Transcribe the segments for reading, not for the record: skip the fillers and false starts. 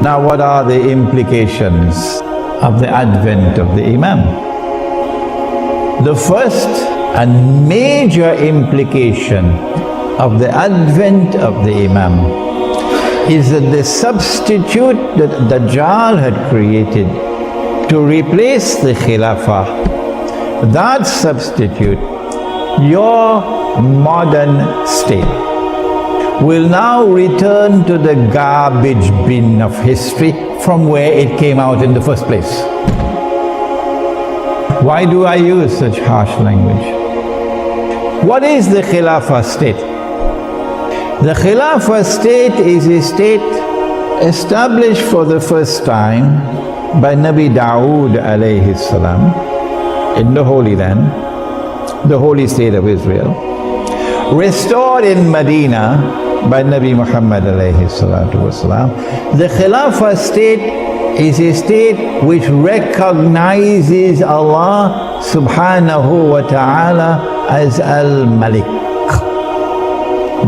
Now, what are the implications of the advent of the Imam? The first and major implication of the advent of the Imam is that the substitute that Dajjal had created to replace the Khilafah, that substitute, your modern state, will now return to the garbage bin of history from where it came out in the first place. Why do I use such harsh language? What is the Khilafah state? The Khilafah state is a state established for the first time by Nabi Dawood alayhi salam in the Holy Land, the holy state of Israel, restored in Medina by Nabi Muhammad alayhi salatu wasalam. The Khilafah state is a state which recognizes Allah subhanahu wa ta'ala as Al-Malik.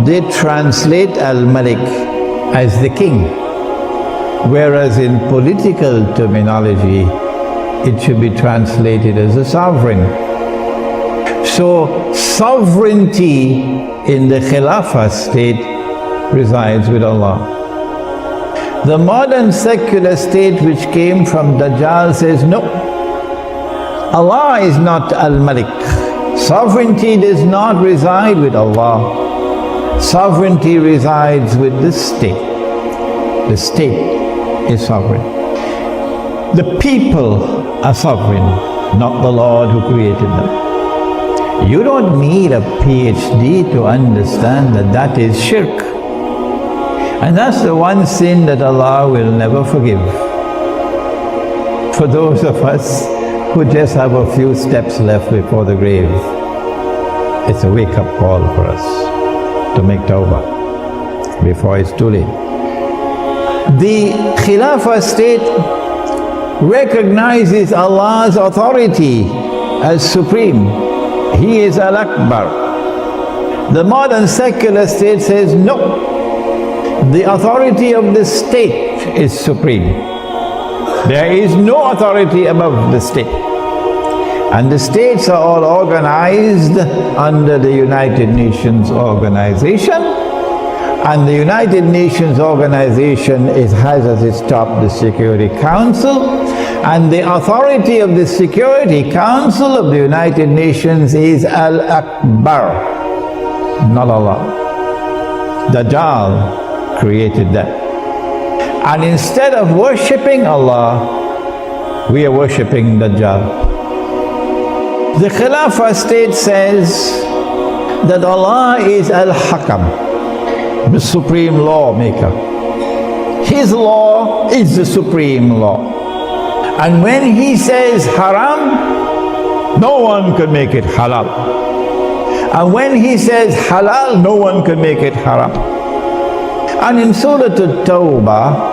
They translate Al-Malik as the king, whereas in political terminology it should be translated as a sovereign. So sovereignty in the Khilafah state resides with Allah. The modern secular state which came from Dajjal says no, Allah is not Al-Malik. Sovereignty does not reside with Allah. Sovereignty resides with the state. The state is sovereign. The people are sovereign, not the Lord who created them. You don't need a PhD to understand that that is shirk. And that's the one sin that Allah will never forgive. For those of us who just have a few steps left before the grave, it's a wake-up call for us to make tawbah before it's too late. The Khilafah state recognizes Allah's authority as supreme. He is Al-Akbar. The modern secular state says no, the authority of the state is supreme. There is no authority above the state. And the states are all organized under the United Nations organization. And the United Nations organization has as its top the Security Council. And the authority of the Security Council of the United Nations is Al-Akbar, not Allah. Dajjal created that. And instead of worshipping Allah, we are worshipping Dajjal. The Khilafah state says that Allah is Al-Hakam, the supreme lawmaker. His law is the supreme law. And when He says haram, no one can make it halal. And when He says halal, no one can make it haram. And in Surah At-Tawbah,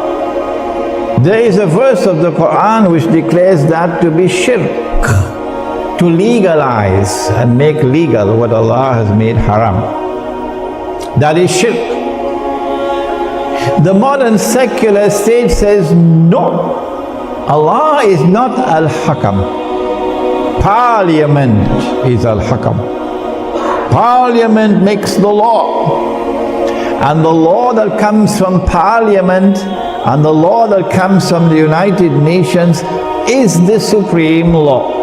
there is a verse of the Quran which declares that to be shirk, to legalize and make legal what Allah has made haram. That is shirk. The modern secular state says no, Allah is not Al-Hakam. Parliament is Al-Hakam. Parliament makes the law. And the law that comes from Parliament and the law that comes from the United Nations is the supreme law.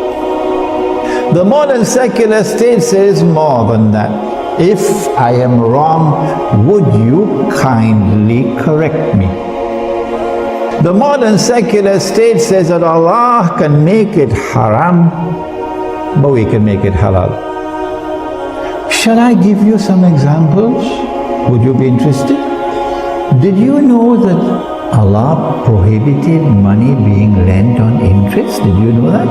The modern secular state says more than that. If I am wrong, would you kindly correct me? The modern secular state says that Allah can make it haram, but we can make it halal. Shall I give you some examples? Would you be interested? Did you know that Allah prohibited money being lent on interest? Did you know that?